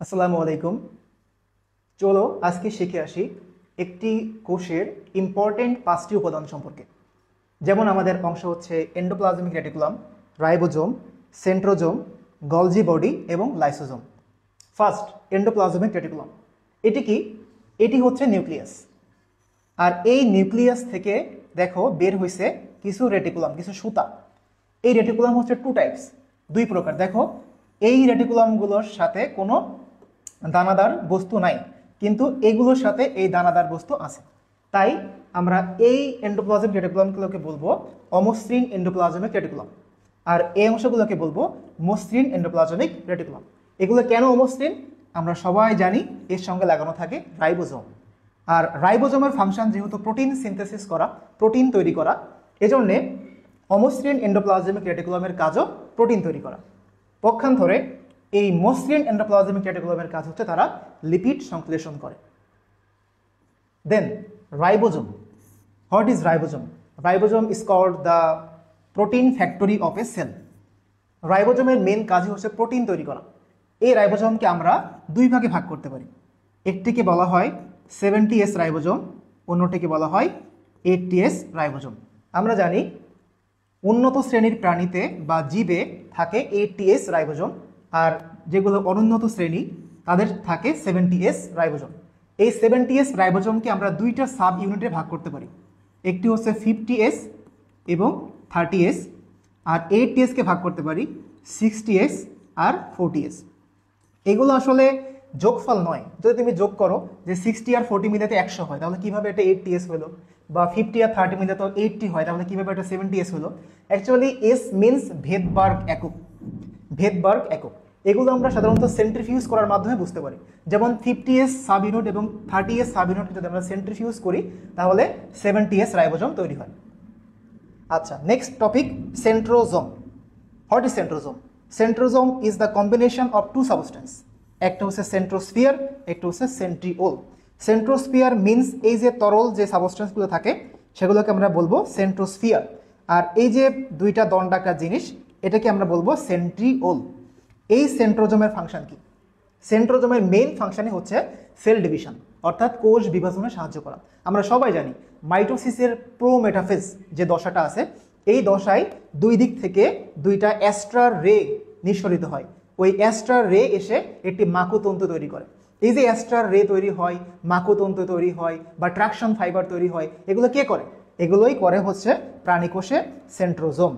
আসসালামু আলাইকুম। চলো আজকে শিখে আসি একটি কোষের ইম্পর্টেন্ট 5টি উপাদান সম্পর্কে। যেমন আমাদের অংশ হচ্ছে endoplasmic reticulum, ribosome, centrosome, Golgi body এবং লাইসোজোম। First, endoplasmic reticulum. এটি কি? এটি হচ্ছে নিউক্লিয়াস। আর এই নিউক্লিয়াস থেকে দেখো বের হয়েছে কিছু রেটিকুলাম, কিছু সুতা। এই রেটিকুলাম হচ্ছে টু টাইপস, দুই প্রকার। দেখো এই রেটিকুলামগুলোর সাথে কোনো দানাদার বস্তু নাই, কিন্তু এগুলোর সাথে এই দানাদার বস্তু আছে। তাই আমরা এই এন্ডোপ্লাজমিক রেটিকুলামগুলোকে বলবো অমসৃণ এন্ডোপ্লাজমিক রেটিকুলাম, আর এই অংশগুলোকে বলবো মসৃণ এন্ডোপ্লাজমিক রেটিকুলাম। এগুলো কেন অমসৃণ আমরা সবাই জানি, এর সঙ্গে লাগানো থাকে রাইবোজোম। আর রাইবোজোমের ফাংশন যেহেতু প্রোটিন সিনথেসিস করা, প্রোটিন তৈরি করা, এজন্যে অমসৃণ এন্ডোপ্লাজমিক রেটিকুলামের কাজও প্রোটিন তৈরি করা। পক্ষান্তরে এই মসৃণ এন্ডোপ্লাজমিক রেটিকুলামের কাজ হচ্ছে তারা লিপিড সংশ্লেষণ করে। Then ribosome. What is ribosome? Ribosome is called the protein factory of a cell. রাইবোজোমের মেন কাজই হচ্ছে প্রোটিন তৈরি করা। এই রাইবোজোমকে আমরা দুই ভাগে ভাগ করতে পারি। একটিকে বলা হয় 70S রাইবোজোম, অন্যটিকে বলা হয় 80S রাইবোজোম। আমরা জানি উন্নত শ্রেণীর প্রাণীতে বা জীবে থাকে 80S রাইবোজোম, আর যেগুলো অনুন্নত শ্রেণী তাদের থাকে 70S রাইবোজোম। এই 70S রাইবোজোমকে আমরা দুইটা সাব ইউনিটে ভাগ করতে পারি। একটি হচ্ছে 50S এবং 30S, আর 80Sকে ভাগ করতে পারি 60S আর 40S। এগুলো আসলে যোগফল নয়। যদি তুমি যোগ করো যে 60 আর 40 মিলে তো 100 হয়, তাহলে কিভাবে এটা 80S হলো? বা 50 আর 30 মিলে তো 80 হয়, তাহলে কিভাবে এটা 70S হলো? অ্যাকচুয়ালি এস মিনস ভেদবার্গ একক। ভেদবার্গ একক এগুলো আমরা সাধারণত সেন্ট্রিফিউজ করার মাধ্যমে বুঝতে পারি। যেমন 50S সাব ইউনিট এবং 30S সাব ইউনিট যদি আমরা সেন্ট্রিফিউজ করি তাহলে 70S রাইবোজোম তৈরি হয়। আচ্ছা, next topic, centrosome. What is centrosome? Centrosome is the combination of two substance. একটা হচ্ছে সেন্ট্রোস্ফিয়ার, একটা হচ্ছে সেন্ট্রিওল। সেন্ট্রোস্ফিয়ার মিনস এই যে তরল যে সাবস্টেন্সগুলো থাকে সেগুলোকে আমরা বলবো সেন্ট্রোস্ফিয়ার, আর এই যে দুইটা দণ্ডাকার জিনিস এটাকে আমরা বলবো সেন্ট্রিওল। এই সেন্ট্রোজোমের ফাংশন কি? সেন্ট্রোজোমের মেইন ফাংশনই হচ্ছে সেল ডিভিশন, অর্থাৎ কোষ বিভাজনে সাহায্য করা। আমরা সবাই জানি মাইটোসিসের প্রোমেটাফেজ যে দশাটা আছে, এই দশায় দুই দিক থেকে দুইটা অ্যাস্ট্রার রে নিঃসরিত হয়। ওই অ্যাস্ট্রার রে এসে একটি মাকুতন্তু তৈরি করে। এই যে অ্যাস্ট্রার রে তৈরি হয়, মাকুতন্তু তৈরি হয় বা ট্রাকশন ফাইবার তৈরি হয়, এগুলো কে করে? এগুলোই করে হচ্ছে প্রাণীকোষে সেন্ট্রোজোম।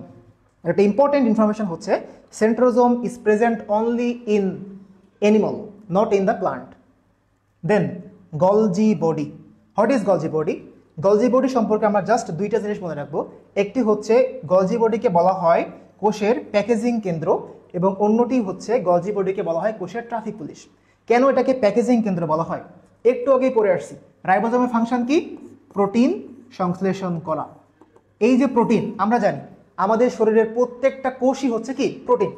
একটা ইম্পর্টেন্ট ইনফরমেশন হচ্ছে centrosome is present only in animal, not in the plant. Then Golgi body. What is Golgi body? Golgi body সম্পর্কে আমরা জাস্ট দুইটা জিনিস মনে রাখবো। একটি হচ্ছে গলজি বডিকে বলা হয় কোষের প্যাকেজিং কেন্দ্র, এবং অন্যটি হচ্ছে গলজি বডিকে বলা হয় কোষের ট্রাফিক পুলিশ। কেন এটাকে প্যাকেজিং কেন্দ্র বলা হয় একটু আগেই পড়ে আসছি। রাইবোজোমের ফাংশন কি? প্রোটিন সংশ্লেষণ করা। এই যে প্রোটিন, আমরা জানি আমাদের শরীরের প্রত্যেকটা কোষই হচ্ছে কি? প্রোটিন।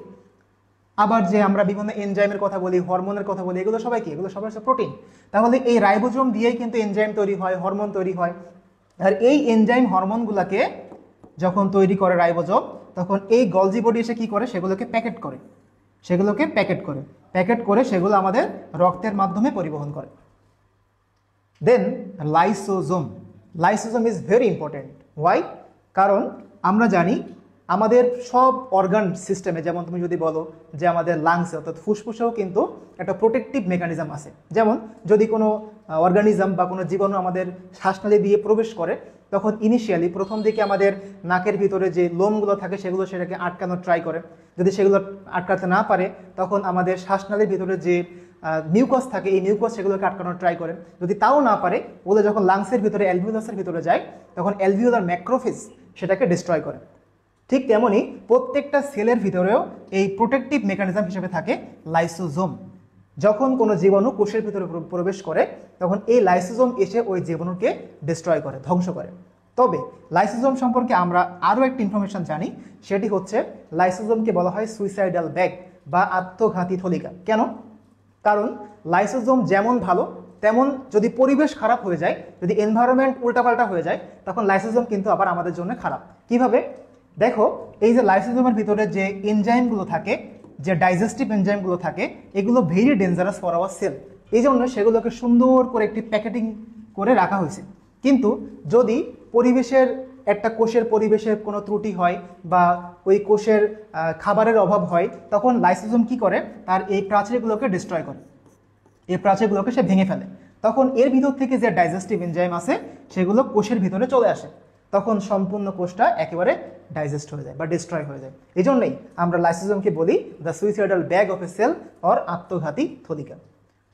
আবার যে আমরা বিভিন্ন এনজাইমের কথা বলি, হরমোনের কথা বলি, এগুলো সবাই কি? এগুলো সবাই হচ্ছে প্রোটিন। তাহলে এই রাইবোজোম দিয়েই কিন্তু এনজাইম তৈরি হয়, হরমোন তৈরি হয়। আর এই এনজাইম হরমোনগুলোকে যখন তৈরি করে রাইবোজোম, তখন এই গলজি বডি এসে কি করে? সেগুলোকে প্যাকেট করে। প্যাকেট করে সেগুলো আমাদের রক্তের মাধ্যমে পরিবহন করে। Then lysosome. Lysosome is very important. Why? কারণ আমরা জানি আমাদের সব অর্গান সিস্টেমে, যেমন তুমি যদি বলো যে আমাদের লাংসে অর্থাৎ ফুসফুসেও কিন্তু একটা প্রোটেক্টিভ মেকানিজম আছে। যেমন যদি কোনো অর্গানিজম বা কোনো জীবাণু আমাদের শ্বাসনালী দিয়ে প্রবেশ করে, তখন ইনিশিয়ালি প্রথম দিকে আমাদের নাকের ভিতরে যে লোমগুলো থাকে সেগুলো সেটাকে আটকানোর ট্রাই করে। যদি সেগুলো আটকাতে না পারে, তখন আমাদের শ্বাসনালীর ভিতরে যে মিউকাস থাকে, এই মিউকাস সেগুলোকে আটকানোর ট্রাই করে। যদি তাও না পারে, ওগুলো যখন লাংসের ভিতরে অ্যালভিওলাসের ভিতরে যায়, তখন অ্যালভিওলার ম্যাক্রোফেজ সেটাকে ডিস্ট্রয় করে। ঠিক তেমনি প্রত্যেকটা সেলের ভিতরেও এই প্রোটেক্টিভ মেকানিজম হিসেবে থাকে লাইসোজোম। যখন কোনো জীবাণু কোষের ভিতরে প্রবেশ করে, তখন এই লাইসোজোম এসে ওই জীবাণুকে ডিস্ট্রয় করে, ধ্বংস করে। তবে লাইসোজোম সম্পর্কে আমরা আরও একটি ইনফরমেশন জানি, সেটি হচ্ছে লাইসোজোমকে বলা হয় সুইসাইডাল ব্যাগ বা আত্মঘাতী থলিকা। কেন? কারণ লাইসোজোম যেমন ভালো, তেমন যদি পরিবেশ খারাপ হয়ে যায়, যদি এনভায়রনমেন্ট উল্টাপাল্টা হয়ে যায়, তখন লাইসোজোম কিন্তু আবার আমাদের জন্য খারাপ। কিভাবে? দেখো, এই যে লাইসোজোমের ভিতরে যে এনজাইমগুলো থাকে, যে ডাইজেস্টিভ এনজাইমগুলো থাকে এগুলো very dangerous for our cell, এই জন্য সেগুলোকে সুন্দর করে একটি প্যাকেটিং করে রাখা হয়েছে। কিন্তু যদি পরিবেশের একটা কোষের পরিবেশের কোনো ত্রুটি হয় বা ওই কোষের খাবারের অভাব হয়, তখন লাইসোজোম কি করে, তার এই প্রাচীরগুলোকে ডিস্ট্রয় করে, এই প্রাচীরগুলোকে সে ভেঙে ফেলে। তখন এর ভিতর থেকে যে ডাইজেস্টিভ এনজাইম আছে সেগুলো কোষের ভিতরে চলে আসে, তখন সম্পূর্ণ কোষটা একেবারে ডাইজেস্ট হয়ে যায় বা ডিস্ট্রয় হয়ে যায়। এই জন্যই আমরা লাইসোজোমকে বলি the suicidal bag of a cell or আত্মঘাতী থলিকা।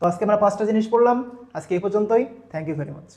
তো আজকে আমরা 5টা জিনিস পড়লাম, আজকে এই পর্যন্তই। Thank you very much.